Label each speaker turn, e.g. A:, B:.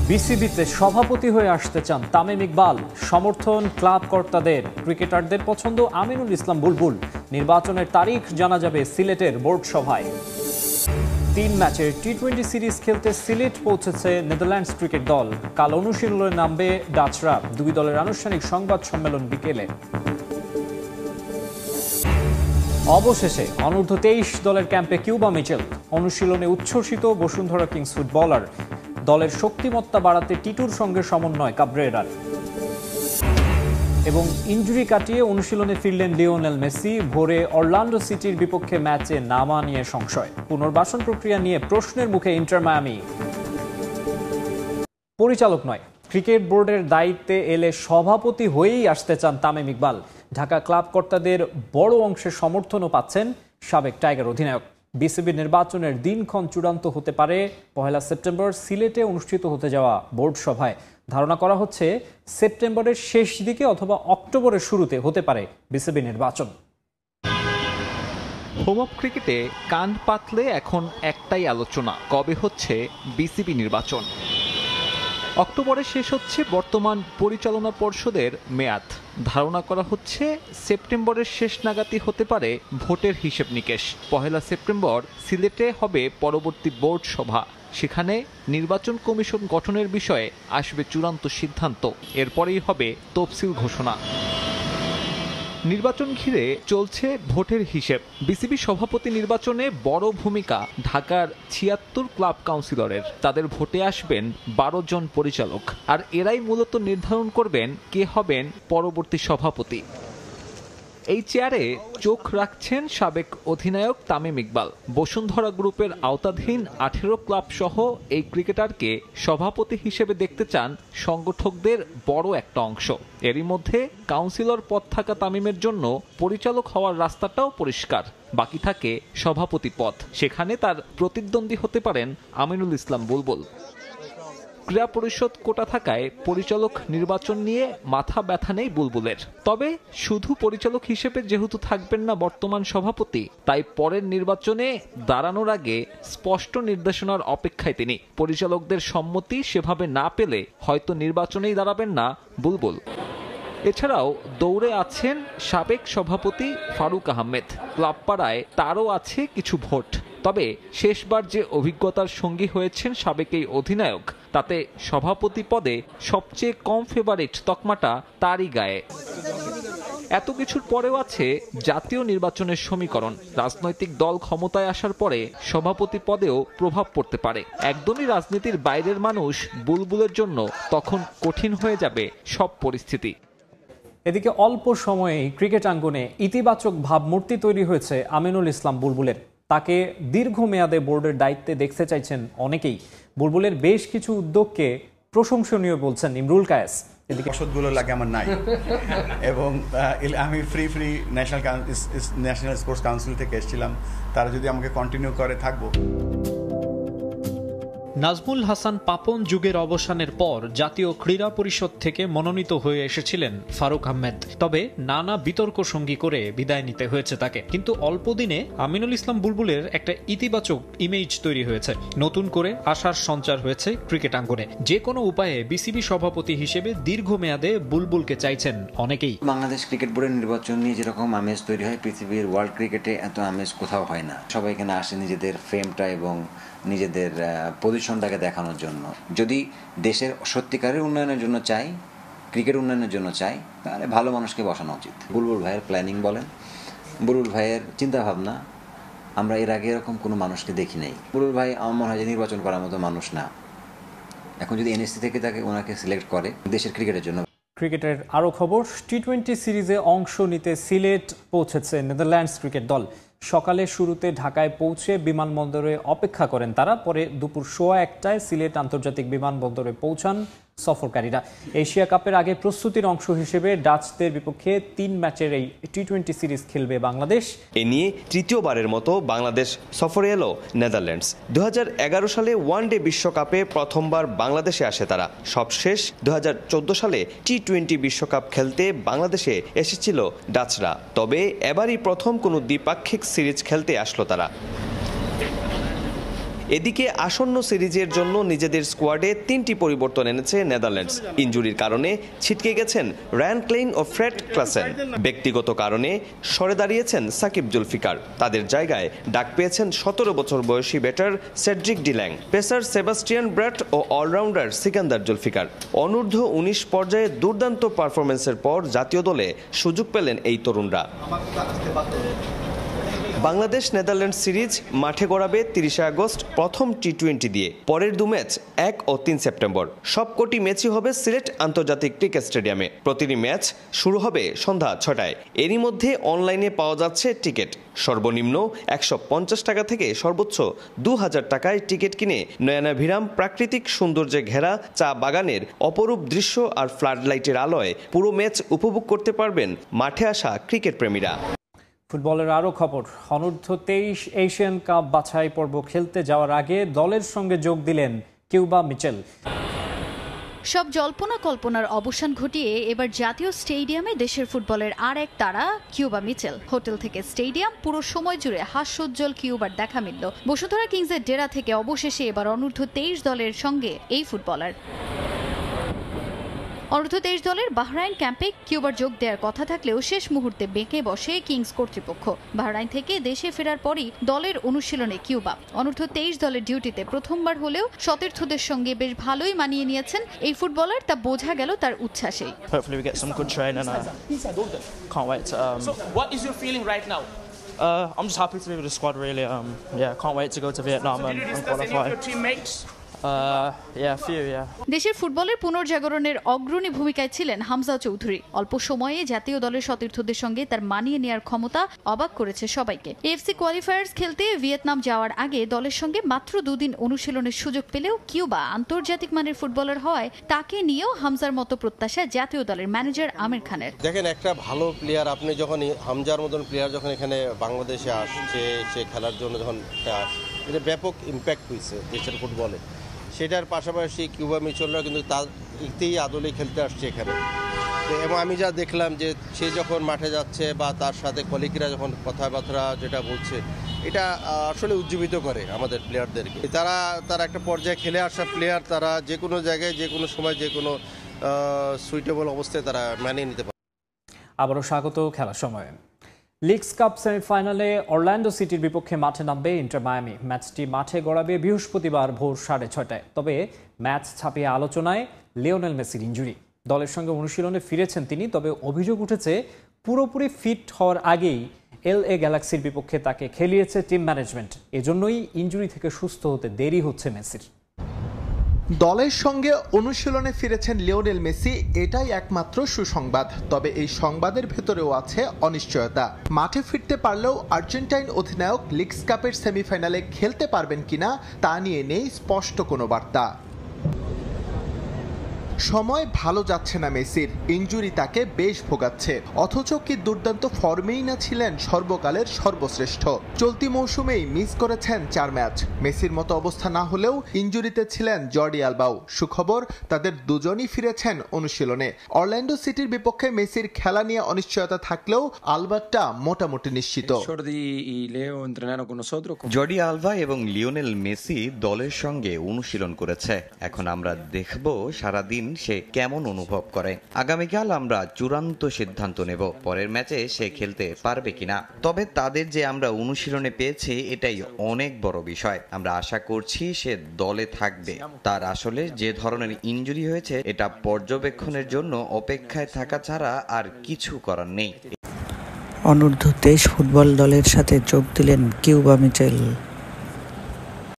A: বিসিবিতে সভাপতি হয়ে আসতে চান তামিম ইকবাল। সমর্থন ক্লাব কর্তাদের। ক্রিকেটারদের পছন্দ আমিনুল ইসলাম বুলবুল। নির্বাচনের তারিখ জানা যাবে সিলেটের বোর্ড সভায়। 3 ম্যাচের টি-20 সিরিজ খেলতে সিলেট পৌঁছেছে নেদারল্যান্ডস ক্রিকেট দল। কাল অনুশীলনে নামবে ডাচরা। 2 দলের আনুষ্ঠানিক সংবাদ সম্মেলন বিকেলে। অবশেষে অনূর্ধ্ব 23 দলের ক্যাম্পে কিউবা মিচেল। অনুশীলনে উচ্ছ্বসিত বসুন্ধরা কিংস ফুটবলার। দলের শক্তিমত্তা বাড়াতে টিটুর সঙ্গে সমন্বয় কাবরেরার। এবং ইনজুরি কাটিয়ে অনুশীলনে ফিরলেন লিওনেল মেসি। ভোরে অরল্যান্ডো সিটির বিপক্ষে ম্যাচে নামা নিয়ে সংশয়। পুনর্বাসন প্রক্রিয়া নিয়ে প্রশ্নের মুখে ইন্টার মায়ামি। পরিচালক নয়, ক্রিকেট বোর্ডের দায়িত্বে এলে সভাপতি হয়েই আসতে চান তামিম ইকবাল। ঢাকা ক্লাব কর্তাদের বড় অংশের সমর্থনও পাচ্ছেন সাবেক টাইগার অধিনায়ক। বিসিবি নির্বাচনের দিনক্ষণ চূড়ান্ত হতে পারে 1 সেপ্টেম্বর সিলেটে অনুষ্ঠিত হতে যাওয়া বোর্ড সভায়। ধারণা করা হচ্ছে সেপ্টেম্বরের শেষ দিকে অথবা অক্টোবরের শুরুতে হতে পারে বিসিবি নির্বাচন।
B: হোম অফ ক্রিকেটে কান পাতলে এখন একটাই আলোচনা, কবে হচ্ছে বিসিবি নির্বাচন। অক্টোবরে শেষ হচ্ছে বর্তমান পরিচালনা পর্ষদের মেয়াদ। ধারণা করা হচ্ছে সেপ্টেম্বরের শেষ নাগাদই হতে পারে ভোটের হিসেব নিকেশ। 1 সেপ্টেম্বর সিলেটে হবে পরবর্তী বোর্ড সভা। সেখানে নির্বাচন কমিশন গঠনের বিষয়ে আসবে চূড়ান্ত সিদ্ধান্ত। এরপরেই হবে তফসিল ঘোষণা। নির্বাচন ঘিরে চলছে ভোটের হিসেব। বিসিবি সভাপতি নির্বাচনে বড় ভূমিকা ঢাকার 76 ক্লাব কাউন্সিলরের। তাদের ভোটে আসবেন 12 জন পরিচালক, আর এরাই মূলত নির্ধারণ করবেন কে হবেন পরবর্তী সভাপতি। এই চেয়ারে চোখ রাখছেন সাবেক অধিনায়ক তামিম ইকবাল। বসুন্ধরা গ্রুপের আওতাধীন 18 ক্লাব সহ এই ক্রিকেটারকে সভাপতি হিসেবে দেখতে চান সংগঠকদের বড় একটা অংশ। এরই মধ্যে কাউন্সিলর পদ থাকা তামিমের জন্য পরিচালক হওয়ার রাস্তাটাও পরিষ্কার। বাকি থাকে সভাপতি পদ। সেখানে তার প্রতিদ্বন্দ্বী হতে পারেন আমিনুল ইসলাম বুলবুল। ক্রীড়া পরিষদ কোটা থাকায় পরিচালক নির্বাচন নিয়ে মাথা ব্যথা নেই বুলবুলের। তবে শুধু পরিচালক হিসেবে যেহেতু থাকবেন না বর্তমান সভাপতি, তাই পরের নির্বাচনে দাঁড়ানোর আগে স্পষ্ট নির্দেশনার অপেক্ষায় তিনি। পরিচালকদের সম্মতি সেভাবে না পেলে হয়তো নির্বাচনেই দাঁড়াবেন না বুলবুল। এছাড়াও দৌড়ে আছেন সাবেক সভাপতি ফারুক আহমেদ। ক্লাব পাড়ায় তারও আছে কিছু ভোট। তবে শেষবার যে অভিজ্ঞতার সঙ্গী হয়েছেন সাবেক এই অধিনায়ক, তাতে সভাপতি পদে সবচেয়ে কম ফেভারিট তকমাটা তারই গায়ে। এত কিছুর পরেও আছে জাতীয় নির্বাচনের সমীকরণ। রাজনৈতিক দল ক্ষমতায় আসার পরে সভাপতি পদেও প্রভাব পড়তে পারে। একদমই রাজনীতির বাইরের মানুষ বুলবুলের জন্য তখন কঠিন হয়ে যাবে সব পরিস্থিতি।
A: এদিকে অল্প সময়েই ক্রিকেট আঙ্গনে ইতিবাচক ভাবমূর্তি তৈরি হয়েছে আমিনুল ইসলাম বুলবুলের। তাকে দীর্ঘমেয়াদে বোর্ডের দায়িত্বে দেখতে চাইছেন অনেকেই। বুলবুলের বেশ কিছু উদ্যোগকে প্রশংসনীয় বলছেন ইমরুল কায়েস।
C: এদিকে ওষুধগুলো লাগে আমার নাই, এবং আমি ফ্রি ন্যাশনাল স্পোর্টস কাউন্সিল থেকে এসেছিলাম। তারা যদি আমাকে কন্টিনিউ করে থাকবো।
A: নাজমুল হাসান পাপন যুগের অবসানের পর জাতীয় ক্রীড়া পরিষদ থেকে মনোনীত হয়ে এসেছিলেন ফারুক আহমেদ। তবে নানা বিতর্ক সঙ্গী করে বিদায় নিতে হয়েছে তাকে। কিন্তু অল্প দিনে আমিনুল ইসলাম বুলবুলের একটা ইতিবাচক ইমেজ তৈরি হয়েছে। নতুন করে আশার সঞ্চার হয়েছে ক্রিকেট আঙ্গনে। যে কোনো উপায়ে বিসিবি সভাপতি হিসেবে দীর্ঘমেয়াদে বুলবুলকে চাইছেন অনেকেই।
D: বাংলাদেশ ক্রিকেট বোর্ডের নির্বাচন নিয়ে যেরকম আমেজ তৈরি হয়, পৃথিবীর ওয়ার্ল্ড ক্রিকেটে এত আমেজ কোথাও হয় না। সবাই এখানে আসে নিজেদের ফেমটা এবং নিজেদের পজিশনটাকে দেখানোর জন্য। যদি দেশের সত্যিকারের উন্নয়নের জন্য চাই, ক্রিকেট উন্নয়নের জন্য চাই, তাহলে ভালো মানুষকে বসানো উচিত। বুলবুল ভাইয়ের প্ল্যানিং বলেন, বুলবুল ভাইয়ের চিন্তাভাবনা, আমরা এর আগে এরকম কোনো মানুষকে দেখি নাই। বুলবুল ভাই আমার মনে হয় যে নির্বাচন করার মতো মানুষ না। এখন যদি এনএসসি থেকে তাকে ওনাকে সিলেক্ট করে দেশের ক্রিকেটের জন্য।
A: ক্রিকেটের আরও খবর, টি-20 সিরিজে অংশ নিতে সিলেট পৌঁছেছে নেদারল্যান্ডস ক্রিকেট দল। সকালে শুরুতে ঢাকায় পৌঁছে বিমানবন্দরে অপেক্ষা করেন তারা। পরে দুপুর 1:15টায় সিলেট আন্তর্জাতিক বিমানবন্দরে পৌঁছান সফরকারীরা। এশিয়া কাপের আগে প্রস্তুতির অংশ হিসেবে ডাচদের বিপক্ষে 3 ম্যাচের এই টি-20 সিরিজ খেলবে বাংলাদেশ।
E: এ নিয়ে তৃতীয়বারের মতো বাংলাদেশ সফরে এলো নেদারল্যান্ডস। 2011 সালে ওয়ানডে বিশ্বকাপে প্রথমবার বাংলাদেশে আসে তারা। সবশেষ 2014 সালে টি-20 বিশ্বকাপ খেলতে বাংলাদেশে এসেছিল ডাচরা। তবে এবারই প্রথম কোনো দ্বিপাক্ষিক সিরিজ খেলতে আসলো তারা। এদিকে আসন্ন সিরিজের জন্য নিজেদের স্কোয়াডে 3টি পরিবর্তন এনেছে নেদারল্যান্ডস। ইনজুরির কারণে ছিটকে গেছেন রায়ান ক্লেইন ও ফ্রেড ক্লাসেন। ব্যক্তিগত কারণে সরে দাঁড়িয়েছেন সাকিব জুলফিকার। তাদের জায়গায় ডাক পেয়েছেন 17 বছর বয়সী batter Cedric de Lange, pacer Sebastian Bratt ও অলরাউন্ডার সিকান্দার জুলফিকার। অনূর্ধ্ব 19 পর্যায়ে দুর্দান্ত পারফরমেন্সের পর জাতীয় দলে সুযোগ পেলেন এই তরুণরা। বাংলাদেশ নেদারল্যান্ডস সিরিজ মাঠে গড়াবে 30 আগস্ট প্রথম টি-20 দিয়ে। পরের 2 ম্যাচ 1 ও 3 সেপ্টেম্বর। সবকটি ম্যাচই হবে সিলেট আন্তর্জাতিক ক্রিকেট স্টেডিয়ামে। প্রতিটি ম্যাচ শুরু হবে সন্ধ্যা 6টায়। এরই মধ্যে অনলাইনে পাওয়া যাচ্ছে টিকিট। সর্বনিম্ন 150 টাকা থেকে সর্বোচ্চ 2000 টাকায় টিকিট কিনে নয়নাভিরাম প্রাকৃতিক সৌন্দর্যে ঘেরা চা বাগানের অপরূপ দৃশ্য আর ফ্লাড লাইটের আলোয় পুরো ম্যাচ উপভোগ করতে পারবেন মাঠে আসা ক্রিকেট প্রেমীরা।
A: ফুটবলের আরও খবর, অনূর্ধ্ব 23 এশিয়ান কাপ বাছাই পর্ব খেলতে যাওয়ার আগে দলের সঙ্গে যোগ দিলেন কিউবা মিচেল।
F: সব জল্পনা কল্পনার অবসান ঘটিয়ে এবার জাতীয় স্টেডিয়ামে দেশের ফুটবলের আর এক তারা কিউবা মিচেল। হোটেল থেকে স্টেডিয়াম পুরো সময় জুড়ে হাস্যোজ্জ্বল কিউবার দেখা মিলল। বসুন্ধরা কিংসের ডেরা থেকে অবশেষে এবার অনূর্ধ্ব 23 দলের সঙ্গে এই ফুটবলার। অনূর্ধ্ব 23 দলের বাহরাইন ক্যাম্পে কিউবার যোগ দেওয়ার কথা থাকলেও শেষ মুহূর্তে বেঁকে বসে কিংস কর্তৃপক্ষ। বাহরাইন থেকে দেশে ফেরার পরই দলের অনুশীলনে কিউবা। অনূর্ধ্ব 23 দলের ডিউটিতে প্রথমবার হলেও সতীর্থদের সঙ্গে বেশ ভালোই মানিয়ে নিয়েছেন এই ফুটবলার, তা বোঝা গেল তার উচ্ছ্বাসেই।
G: Hopefully we get some good training. Can't wait to.
H: So what is your feeling right now?
G: I'm just happy to be with the squad. Really, can't wait to go to Vietnam and qualify.
H: Your teammates?
F: দেশের ফুটবলের পুনর্জাগরণের অগ্রণী ভূমিকায় ছিলেন হামজা চৌধুরী। অল্প সময়ে জাতীয় দলের সতীর্থদের সঙ্গে তার মানিয়ে নেওয়ার ক্ষমতা অবাক করেছে সবাইকে। এএফসি কোয়ালিফায়ার্স খেলতে ভিয়েতনাম যাওয়ার আগে দলের সঙ্গে মাত্র 2 দিন অনুশীলনের সুযোগ পেলেও কিউবা আন্তর্জাতিক মানের ফুটবলার হওয়ায় তাকে নিয়েও হামজার মতো প্রত্যাশা জাতীয় দলের ম্যানেজার আমির খানের।
I: দেখেন, একটা ভালো প্লেয়ার, আপনি যখন হামজার মতন প্লেয়ার যখন এখানে বাংলাদেশে আসছে, সে খেলার জন্য যখন এটা ব্যাপক ইম্প্যাক্ট হয়েছে দেশের ফুটবলে। সেটার পাশাপাশি কিউবা মিচেলরা কিন্তু তার ইতেই আদলে খেলতে আসছে এখানে। এবং আমি যা দেখলাম যে সে যখন মাঠে যাচ্ছে বা তার সাথে কলিগরা যখন কথাবার্তা যেটা বলছে, এটা আসলে উজ্জীবিত করে আমাদের প্লেয়ারদেরকে। তারা একটা পর্যায়ে খেলে আসা প্লেয়ার, তারা যে কোনো জায়গায় যে কোনো সময় যে কোনো সুইটেবল অবস্থায় তারা মানিয়ে নিতে পারে।
A: আবারও স্বাগত খেলার সময়ে। লিগস কাপ সেমিফাইনালে অরল্যান্ডো সিটির বিপক্ষে মাঠে নামবে ইন্টার মায়ামি। ম্যাচটি মাঠে গড়াবে বৃহস্পতিবার ভোর 6:30টায়। তবে ম্যাচ ছাপিয়ে আলোচনায় লিওনেল মেসির ইনজুরি। দলের সঙ্গে অনুশীলনে ফিরেছেন তিনি, তবে অভিযোগ উঠেছে পুরোপুরি ফিট হওয়ার আগেই LA গ্যালাক্সির বিপক্ষে তাকে খেলিয়েছে টিম ম্যানেজমেন্ট। এজন্যই ইনজুরি থেকে সুস্থ হতে দেরি হচ্ছে মেসির।
J: দলের সঙ্গে অনুশীলনে ফিরেছেন লিওনেল মেসি, এটাই একমাত্র সুসংবাদ। তবে এই সংবাদের ভেতরেও আছে অনিশ্চয়তা। মাঠে ফিরতে পারলেও আর্জেন্টাইন অধিনায়ক লিগস কাপের সেমিফাইনালে খেলতে পারবেন কিনা তা নিয়ে নেই স্পষ্ট কোনো বার্তা। সময় ভালো যাচ্ছে না মেসির, ইনজুরি তাকে বেশ ভোগাচ্ছে। অথচ কি দুর্দান্ত ফর্মেই না ছিলেন সর্বকালের সর্বশ্রেষ্ঠ। চলতি মৌসুমেই মিস করেছেন 4 ম্যাচ। মেসির মতো অবস্থা না হলেও ইনজুরিতে ছিলেন জর্ডি আলবাও। সুখবর, তাদের দুজনই ফিরেছেন অনুশীলনে। অরল্যান্ডো সিটির বিপক্ষে মেসির খেলা নিয়ে অনিশ্চয়তা থাকলেও আলবাটা মোটামুটি নিশ্চিত।
K: জর্ডি আলবা এবং লিওনেল মেসি দলের সঙ্গে অনুশীলন করেছে। এখন আমরা দেখব সারাদিন সে কেমন অনুভব করে। আগামীকাল আমরা চূড়ান্ত সিদ্ধান্ত নেব পরের ম্যাচে সে খেলতে পারবে কিনা। তবে তাদের যে আমরা অনুশীলনে পেয়েছি এটাই অনেক বড় বিষয়। আমরা আশা করছি সে দলে থাকবে। তার আসলে যে ধরনের ইনজুরি হয়েছে এটা পর্যবেক্ষণের জন্য অপেক্ষায় থাকা ছাড়া আর কিছু করার নেই।
L: অনূর্ধ্ব 23 ফুটবল দলের সাথে যোগ দিলেন কিউবা মিচেল।